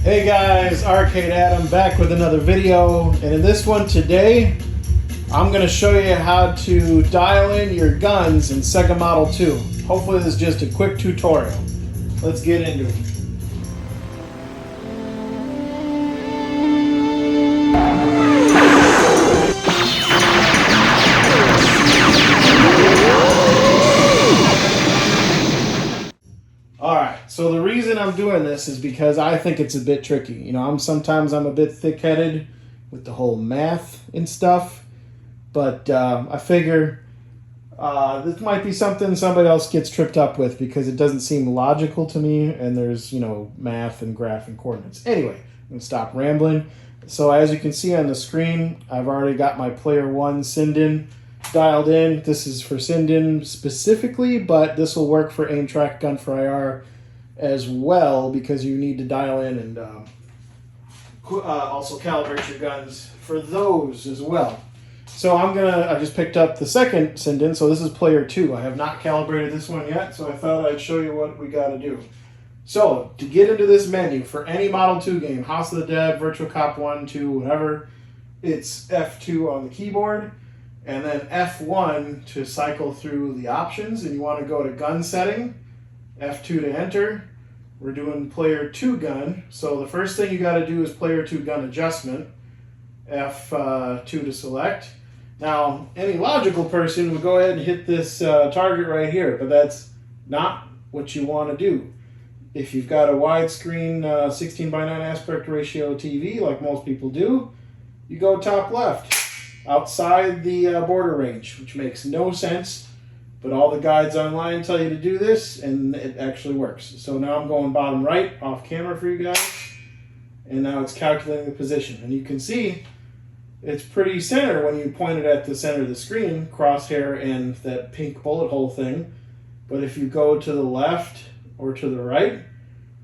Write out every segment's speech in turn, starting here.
Hey guys, Arcade Adam back with another video, and in this one today I'm going to show you how to dial in your guns in SEGA Model 2. Hopefully this is just a quick tutorial. Let's get into it. Alright, so the reason I'm doing this is because I think it's a bit tricky. You know, sometimes I'm a bit thick-headed with the whole math and stuff, but I figure this might be something somebody else gets tripped up with because it doesn't seem logical to me, and there's, you know, math and graph and coordinates. Anyway, I'm going to stop rambling. So as you can see on the screen, I've already got my player 1 SINDEN dialed in. This is for SINDEN specifically, but this will work for AIMTRAK GUN4IR as well, because you need to dial in and also calibrate your guns for those as well. So I just picked up the second SINDEN, so this is player 2. I have not calibrated this one yet, so I thought I'd show you what we got to do. So to get into this menu for any Model 2 game, House of the Dead, Virtua Cop 1, 2, whatever, it's F2 on the keyboard, and then F1 to cycle through the options, and you want to go to gun setting, F2 to enter. We're doing player 2 gun, so the first thing you got to do is player 2 gun adjustment, F2 to select. Now, any logical person would go ahead and hit this target right here, but that's not what you want to do. If you've got a widescreen 16:9 aspect ratio TV, like most people do, you go top left, outside the border range, which makes no sense, but all the guides online tell you to do this, and it actually works. So now I'm going bottom right, off camera for you guys, and now it's calculating the position. And you can see it's pretty center when you point it at the center of the screen, crosshair and that pink bullet hole thing. But if you go to the left or to the right,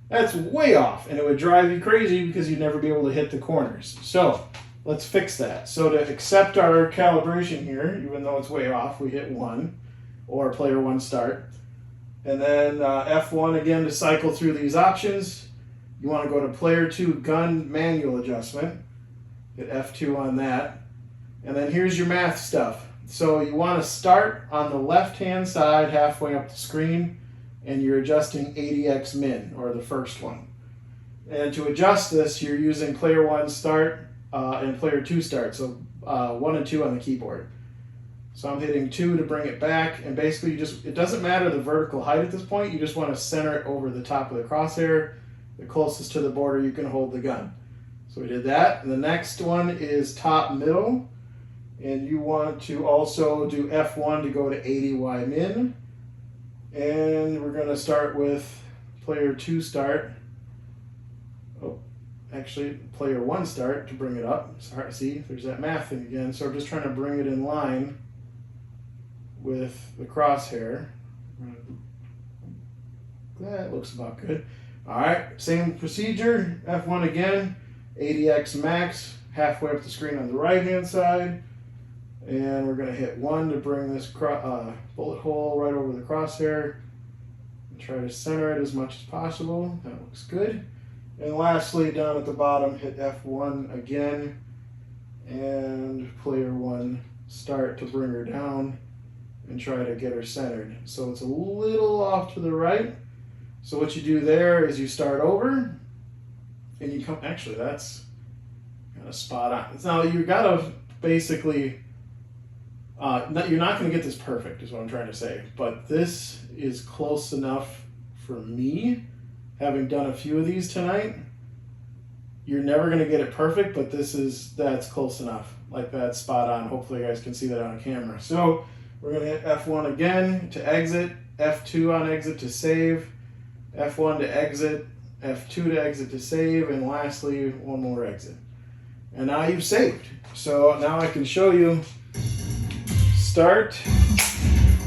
that's way off, and it would drive you crazy because you'd never be able to hit the corners. So let's fix that. So to accept our calibration here, even though it's way off, we hit 1, or player 1 start. And then F1 again to cycle through these options. You want to go to player 2 gun manual adjustment. Hit F2 on that. And then here's your math stuff. So you want to start on the left-hand side halfway up the screen, and you're adjusting 80x min, or the first one. And to adjust this, you're using player 1 start and player 2 start, so 1 and 2 on the keyboard. So I'm hitting 2 to bring it back, and basically it doesn't matter the vertical height at this point, you just want to center it over the top of the crosshair, the closest to the border you can hold the gun. So we did that. And the next one is top middle, and you want to also do F1 to go to 80y min, and we're going to start with player 2 start. Actually, player 1 start to bring it up. Sorry, see, there's that math thing again. So I'm just trying to bring it in line with the crosshair. That looks about good. All right, same procedure. F1 again, 80x max, halfway up the screen on the right-hand side. And we're going to hit 1 to bring this bullet hole right over the crosshair. And try to center it as much as possible. That looks good. And lastly, down at the bottom, hit F1 again, and player 1 start to bring her down and try to get her centered. So it's a little off to the right. So what you do there is you start over, and you come, actually that's kind of spot on. Now you gotta basically, you're not gonna get this perfect is what I'm trying to say, but this is close enough for me. Having done a few of these tonight, you're never going to get it perfect, but that's close enough. Like, that's spot on. Hopefully you guys can see that on camera. So we're going to hit F1 again to exit, F2 on exit to save, F1 to exit, F2 to exit to save, and lastly, one more exit. And now you've saved. So now I can show you start.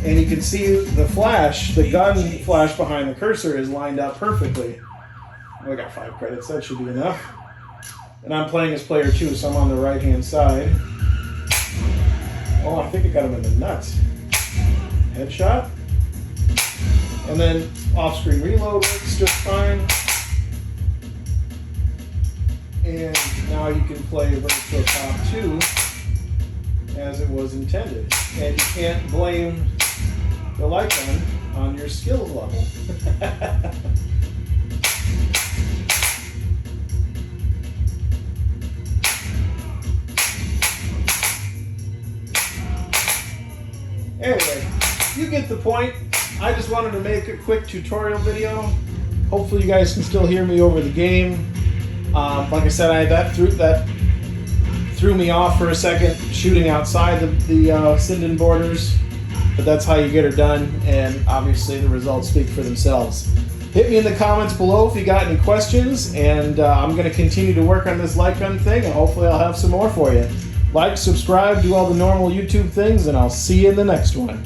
And you can see the flash, the gun flash behind the cursor is lined up perfectly. I got 5 credits, that should be enough. And I'm playing as player 2, so I'm on the right-hand side. Oh, I think it got him in the nuts. Headshot. And then off-screen reload works just fine. And now you can play Virtua Cop 2 as it was intended. And you can't blame the light gun on your skill level. Anyway, you get the point. I just wanted to make a quick tutorial video. Hopefully you guys can still hear me over the game. Like I said, that threw me off for a second, shooting outside the SINDEN borders. But that's how you get her done, and obviously the results speak for themselves. Hit me in the comments below if you got any questions, and I'm going to continue to work on this light gun thing, and hopefully I'll have some more for you. Like, subscribe, do all the normal YouTube things, and I'll see you in the next one.